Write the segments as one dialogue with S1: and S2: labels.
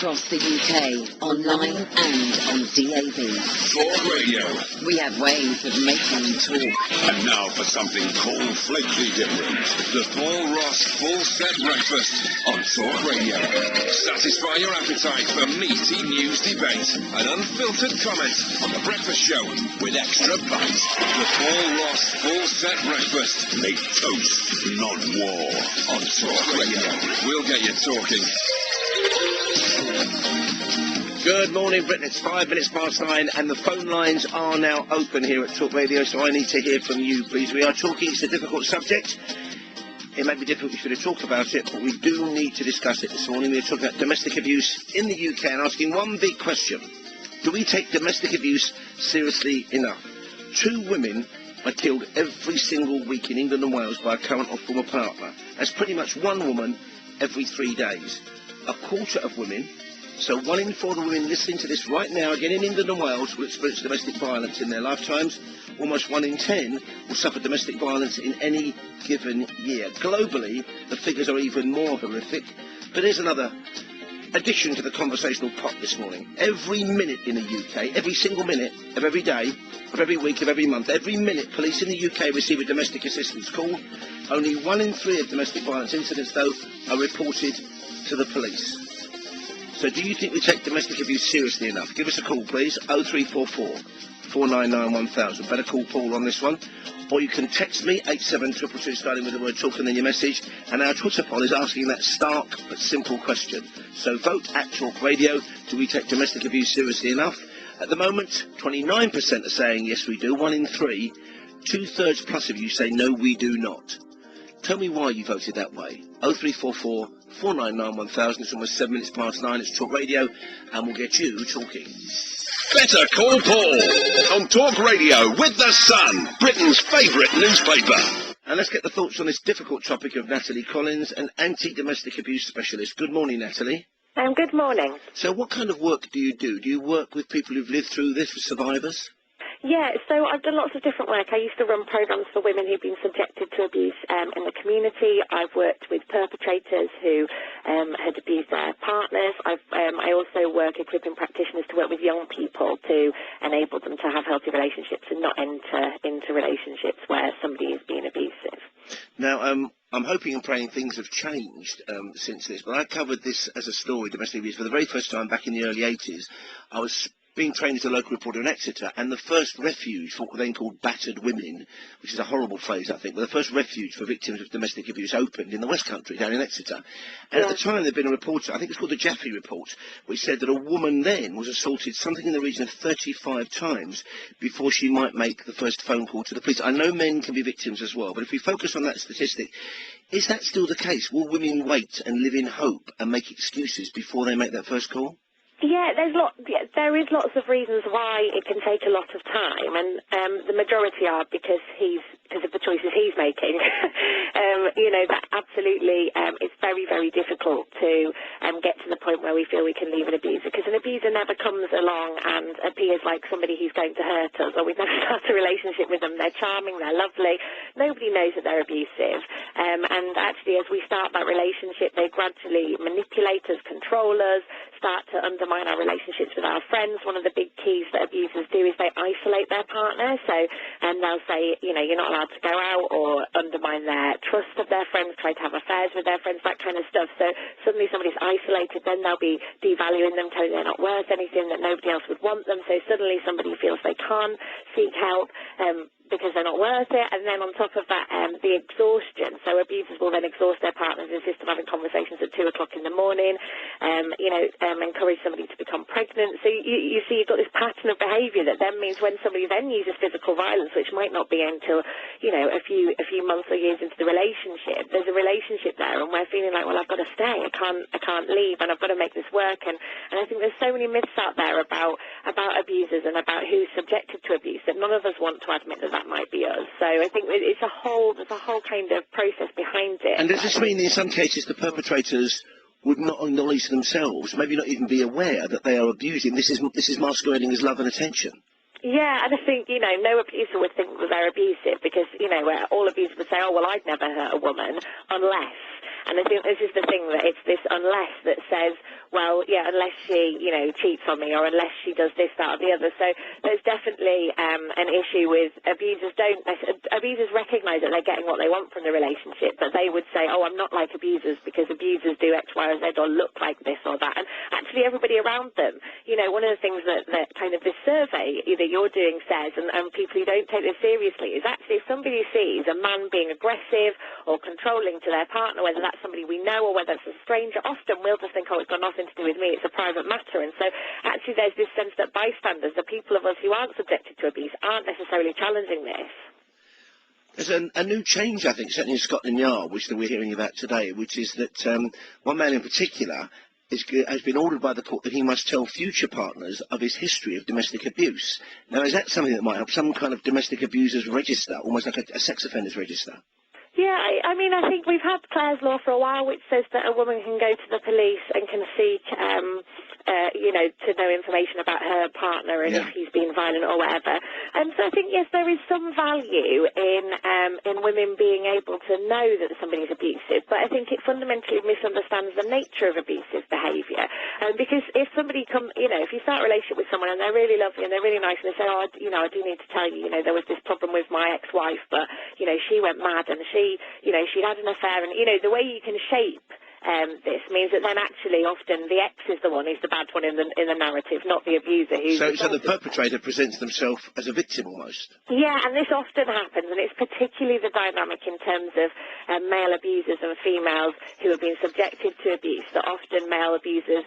S1: across the UK, online and on DAB.
S2: Talk Radio.
S1: We have ways of making you talk.
S2: And now for something cornflakely different. The Paul Ross Full Set Breakfast on Talk Radio. Satisfy your appetite for meaty news debate and unfiltered comment on the breakfast show with extra bite. The Paul Ross Full Set Breakfast. Make toast, not war. On Talk Radio. We'll get you talking.
S3: Good morning, Britain. It's 5 minutes past 9, and the phone lines are now open here at Talk Radio, so I need to hear from you, please. We are talking, it's a difficult subject. It may be difficult for you to talk about it, but we do need to discuss it this morning. We're talking about domestic abuse in the UK and asking one big question. Do we take domestic abuse seriously enough? 2 women are killed every single week in England and Wales by a current or former partner. That's pretty much 1 woman every 3 days. A quarter of women, so 1 in 4 of the women listening to this right now, again in England and Wales, will experience domestic violence in their lifetimes. Almost 1 in 10 will suffer domestic violence in any given year. Globally, the figures are even more horrific. But here's another addition to the conversational pot this morning. Every minute in the UK, every single minute of every day, of every week, of every month, every minute police in the UK receive a domestic assistance call. Only 1 in 3 of domestic violence incidents, though, are reported to the police. So do you think we take domestic abuse seriously enough? Give us a call, please. 0344 499 1000. Better call Paul on this one. Or you can text me, 87222, starting with the word talk and then your message. And our Twitter poll is asking that stark but simple question. So vote at Talk Radio. Do we take domestic abuse seriously enough? At the moment, 29% are saying yes we do. 1 in 3. 2/3 plus of you say no we do not. Tell me why you voted that way. 0344 499 1000. It's almost 7 minutes past 9. It's Talk Radio, and we'll get you talking.
S2: Better Call Paul on Talk Radio with The Sun, Britain's favourite newspaper.
S3: And let's get the thoughts on this difficult topic of Natalie Collins, an anti-domestic abuse specialist. Good morning, Natalie.
S4: Good morning.
S3: So what kind of work do you do? Do you work with people who've lived through this, with survivors?
S4: Yeah, so I've done lots of different work. I used to run programs for women who've been subjected to abuse in the community. I've worked with perpetrators who had abused their partners. I also work equipping practitioners to work with young people to enable them to have healthy relationships and not enter into relationships where somebody is being abusive.
S3: Now, I'm hoping and praying things have changed since this, but I covered this as a story, domestic abuse, for the very first time back in the early 80s. I was being trained as a local reporter in Exeter, and the first refuge for what were then called battered women, which is a horrible phrase, I think, but the first refuge for victims of domestic abuse opened in the West Country, down in Exeter. And at the time there'd been a report, I think it's called the Jaffe Report, which said that a woman then was assaulted something in the region of 35 times before she might make the first phone call to the police. I know men can be victims as well, but if we focus on that statistic, is that still the case? Will women wait and live in hope and make excuses before they make that first call?
S4: Yeah, there is lots of reasons why it can take a lot of time, and the majority are because of the choices he's making. That absolutely it's very, very difficult to get to the point where we feel we can leave an abuser, because an abuser never comes along and appears like somebody who's going to hurt us, or we've never started a relationship with them. They're charming, they're lovely, nobody knows that they're abusive, and actually as we start that relationship, they gradually manipulate us, control us, start to undermine our relationships with our friends. One of the big keys that abusers do is they isolate their partner, so they'll say, you're not allowed to go out, or undermine their trust of their friends, try to have affairs with their friends, that kind of stuff. So suddenly somebody's isolated, then they'll be devaluing them, telling they're not worth anything, that nobody else would want them. So suddenly somebody feels they can't seek help because they're not worth it. And then on top of that, the exhaustion. So abusers will then exhaust their partners, insist on having conversations at 2 o'clock in the morning, encourage somebody to become pregnant. So you see you've got this pattern of behaviour that then means when somebody then uses physical violence, which might not be until, a few months or years into the relationship, there's a relationship there, and we're feeling like, well, I've got to stay, I can't leave, and I've got to make this work. And I think there's so many myths out there about abusers and about who's subjected to abuse that none of us want to admit that might be us. So I think there's a whole kind of process behind it.
S3: And does this mean in some cases the perpetrators would not acknowledge themselves, maybe not even be aware that they are abusing? This is masquerading as love and attention.
S4: Yeah, and I think, no abuser would think that they're abusive because, all abusers would say, oh, well, I'd never hurt a woman unless. And I think this is the thing, that it's this unless that says, well, yeah, unless she, you know, cheats on me, or unless she does this, that, or the other. So there's definitely an issue with abusers. Abusers recognise that they're getting what they want from the relationship, but they would say, oh, I'm not like abusers because abusers do X, Y, or Z, or look like this or that. And actually everybody around them, you know, one of the things that kind of this survey that you're doing says, and people who don't take this seriously, is actually if somebody sees a man being aggressive or controlling to their partner, whether that's somebody we know or whether it's a stranger, often we'll just think, oh, it's got nothing to do with me, it's a private matter. And so actually there's this sense that bystanders, the people of us who aren't subjected to abuse, aren't necessarily challenging this.
S3: There's a new change, I think, certainly in Scotland Yard, which we're hearing about today, which is that one man in particular has been ordered by the court that he must tell future partners of his history of domestic abuse. Now, is that something that might help, some kind of domestic abusers register, almost like a sex offenders register?
S4: Yeah, I mean, I think we've had Clare's Law for a while, which says that a woman can go to the police and can seek, you know, to know information about her partner and if he's been violent or whatever. And so I think, yes, there is some value in women being able to know that somebody's abusive, but I think it fundamentally misunderstands the nature of abusive behaviour. Because if somebody you know, if you start a relationship with someone and they're really lovely and they're really nice and they say, oh, you know, I do need to tell you, you know, there was this problem with my ex-wife, but, you know, she went mad and you know, she'd had an affair, and, you know, the way you can shape this means that then actually often the ex is the one who's the bad one in the narrative, not the abuser. So
S3: the perpetrator presents themselves as a victim almost.
S4: Yeah, and this often happens, and it's particularly the dynamic in terms of male abusers and females who have been subjected to abuse, that often male abusers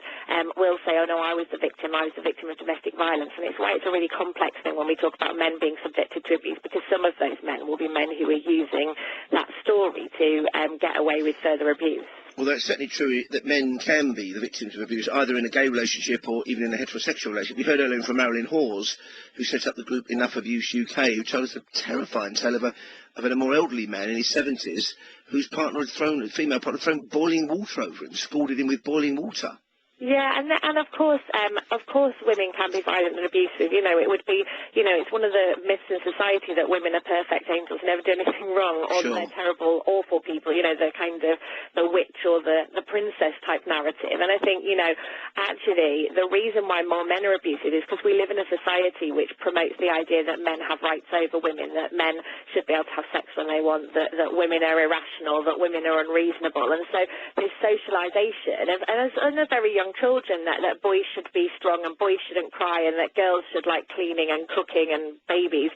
S4: will say, oh no, I was the victim of domestic violence. And it's why it's a really complex thing when we talk about men being subjected to abuse, because some of those men will be men who are using that story to get away with further abuse.
S3: Well, that's certainly true that men can be the victims of abuse, either in a gay relationship or even in a heterosexual relationship. We heard earlier from Marilyn Hawes, who set up the group Enough Abuse UK, who told us a terrifying tale of a more elderly man in his 70s whose female partner had thrown boiling water over him, scalded him with boiling water.
S4: Yeah, and of course women can be violent and abusive. You know, it would be, you know, it's one of the myths in society that women are perfect angels, never do anything wrong, or that they're terrible, awful people, you know, the kind of the witch or the princess type narrative. And I think, you know, actually the reason why more men are abusive is because we live in a society which promotes the idea that men have rights over women, that men should be able to have sex when they want, that women are irrational, that women are unreasonable. And so this socialisation, and a very young children, that boys should be strong and boys shouldn't cry, and that girls should like cleaning and cooking and babies.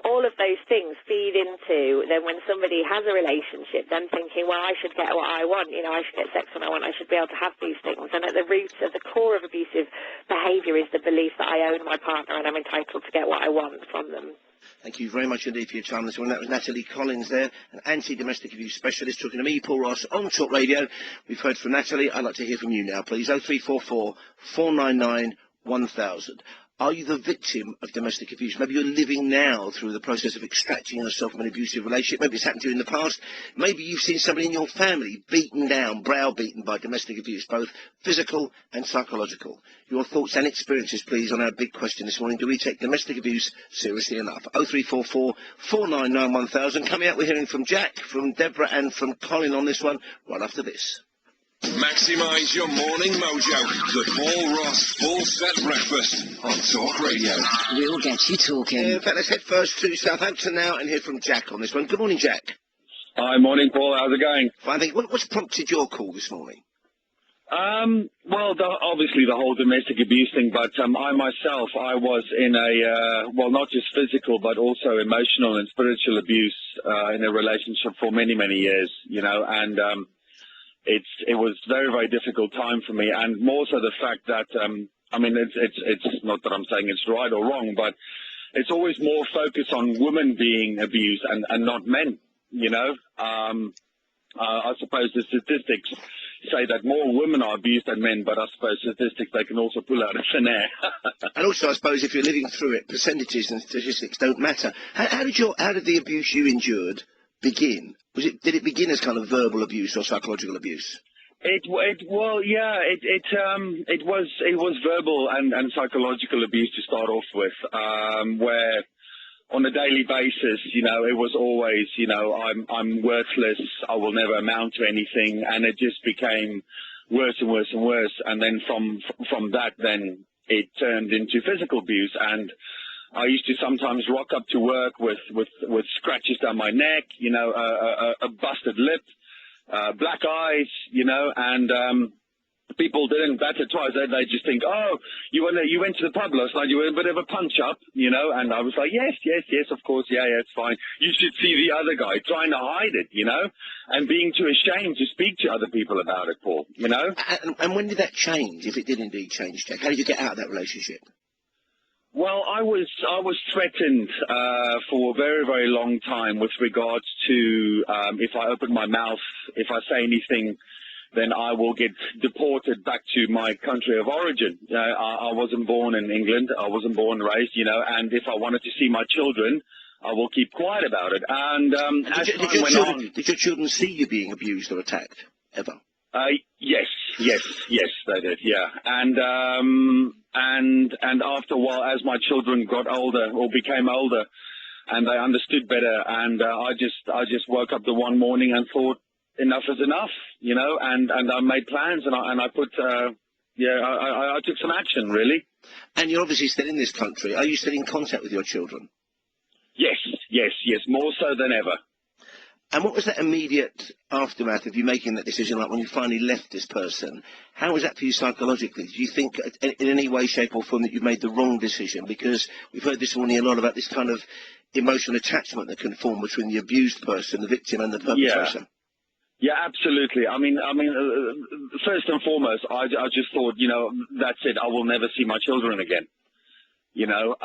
S4: All of those things feed into then when somebody has a relationship, then thinking, well, I should get what I want, you know, I should get sex when I want, I should be able to have these things. And at the root, at the core of abusive behaviour is the belief that I own my partner and I'm entitled to get what I want from them.
S3: Thank you very much indeed for your time this morning. That was Natalie Collins there, an anti-domestic abuse specialist, talking to me, Paul Ross, on Talk Radio. We've heard from Natalie. I'd like to hear from you now, please. 0344 499 1000. Are you the victim of domestic abuse? Maybe you're living now through the process of extracting yourself from an abusive relationship. Maybe it's happened to you in the past. Maybe you've seen somebody in your family beaten down, browbeaten by domestic abuse, both physical and psychological. Your thoughts and experiences, please, on our big question this morning. Do we take domestic abuse seriously enough? 0344 499 1000. Coming up, we're hearing from Jack, from Deborah and from Colin on this one, right after this.
S2: Maximise your morning mojo. The Paul Ross Full Set Breakfast on Talk Radio.
S1: We'll get you talking.
S3: In fact, let's head first to Southampton now and hear from Jack on this one. Good morning, Jack.
S5: Hi, morning, Paul. How's it going?
S3: Fine, thank you. What's prompted your call this morning?
S5: Well, obviously the whole domestic abuse thing, but I was in a, not just physical, but also emotional and spiritual abuse in a relationship for many, many years, you know, and it was very, very difficult time for me, and more so the fact that, it's not that I'm saying it's right or wrong, but it's always more focus on women being abused and not men, you know. I suppose the statistics say that more women are abused than men, but I suppose statistics they can also pull out of thin air.
S3: And also, I suppose, if you're living through it, percentages and statistics don't matter. How did the abuse you endured begin? Did it begin as kind of verbal abuse or psychological abuse?
S5: It was verbal and psychological abuse to start off with, where on a daily basis, you know, it was always, you know, I'm worthless, I will never amount to anything, and it just became worse and worse and worse. And then from that, then it turned into physical abuse, and I used to sometimes rock up to work with scratches down my neck, you know, a busted lip, black eyes, you know, and people didn't bat it twice. They just think, oh, you went to the pub last night, you were a bit of a punch-up, you know, and I was like, yes, of course, yeah, it's fine. You should see the other guy trying to hide it, you know, and being too ashamed to speak to other people about it, Paul, you know.
S3: And when did that change, if it did indeed change, Jack? How did you get out of that relationship?
S5: Well, I was threatened for a very, very long time with regards to if I open my mouth, if I say anything, then I will get deported back to my country of origin. I wasn't born in England. I wasn't born and raised, you know, and if I wanted to see my children, I will keep quiet about it. And as time went on...
S3: Did your children see you being abused or attacked, ever?
S5: Yes, they did, yeah. And after a while, as my children got older or became older, and they understood better, and I just woke up the one morning and thought, enough is enough, you know, and I made plans, and I put, I took some action, really.
S3: And you're obviously still in this country. Are you still in contact with your children?
S5: Yes, more so than ever.
S3: And what was that immediate aftermath of you making that decision, like when you finally left this person? How was that for you psychologically? Do you think in any way, shape or form that you made the wrong decision? Because we've heard this morning a lot about this kind of emotional attachment that can form between the abused person, the victim and the perpetrator.
S5: Yeah, absolutely. I mean, first and foremost, I just thought, you know, that's it. I will never see my children again. You know,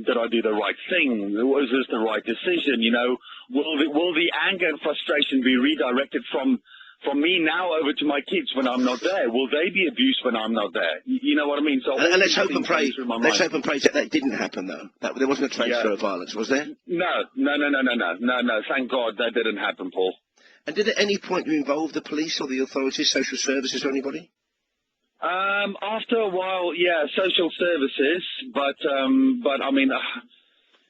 S5: did I do the right thing? Was this the right decision? You know, will the anger and frustration be redirected from me now over to my kids when I'm not there? Will they be abused when I'm not there? You know what I mean? So
S3: and let's hope and pray. Let's hope and pray that didn't happen, though. There wasn't a transfer of violence, was there? No.
S5: Thank God that didn't happen, Paul.
S3: And did at any point you involve the police or the authorities, social services, or anybody?
S5: After a while, yeah, social services, but I mean,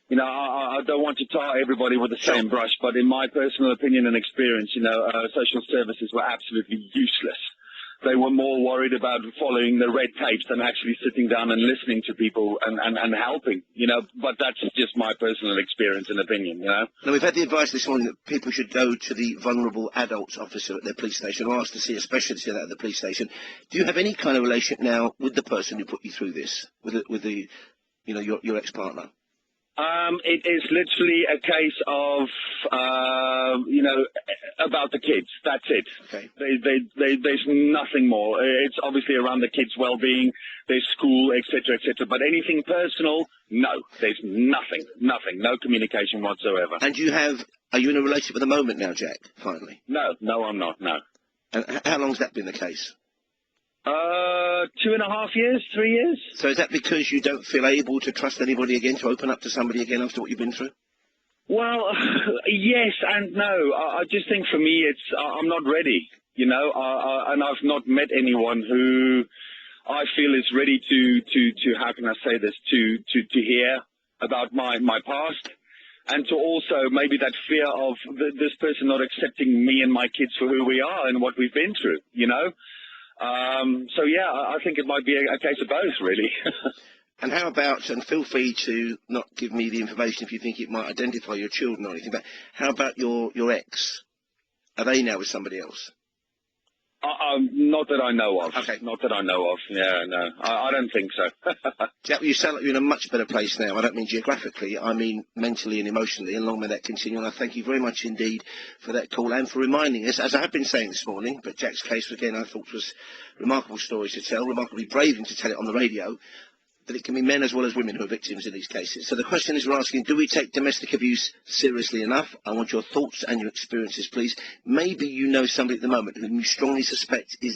S5: you know, I don't want to tar everybody with the same brush, but in my personal opinion and experience, you know, social services were absolutely useless. They were more worried about following the red tapes than actually sitting down and listening to people and helping, you know, but that's just my personal experience and opinion, you know.
S3: Now, we've had the advice this morning that people should go to the vulnerable adults officer at their police station or ask to see a specialist at the police station. Do you have any kind of relationship now with the person who put you through this, with the you know, your ex-partner?
S5: It is literally a case of, you know, about the kids. That's it.
S3: Okay.
S5: There's nothing more. It's obviously around the kids' well-being. There's school, etc., etc. But anything personal, no. There's nothing. No communication whatsoever.
S3: And are you in a relationship at the moment now, Jack, finally?
S5: No, I'm not, no.
S3: And how long's that been the case?
S5: 2.5 years, 3 years.
S3: So is that because you don't feel able to trust anybody again, to open up to somebody again after what you've been through?
S5: Well, yes and no. I just think for me, I'm not ready, you know, and I've not met anyone who I feel is ready to how can I say this, to hear about my past, and to also maybe that fear of this person not accepting me and my kids for who we are and what we've been through, you know. So yeah, I think it might be a case of both, really.
S3: And how about, and feel free to not give me the information if you think it might identify your children or anything, but how about your ex? Are they now with somebody else?
S5: Not that I know of.
S3: Okay.
S5: Not that I know of. Yeah, no. I don't think so.
S3: Jack, you sound like you're in a much better place now. I don't mean geographically. I mean mentally and emotionally, and long may that continue. And I thank you very much indeed for that call and for reminding us, as I have been saying this morning, but Jack's case, again, I thought was remarkable stories to tell, remarkably brave to tell it on the radio, that it can be men as well as women who are victims in these cases. So the question is, we're asking, do we take domestic abuse seriously enough? I want your thoughts and your experiences, please. Maybe you know somebody at the moment whom you strongly suspect is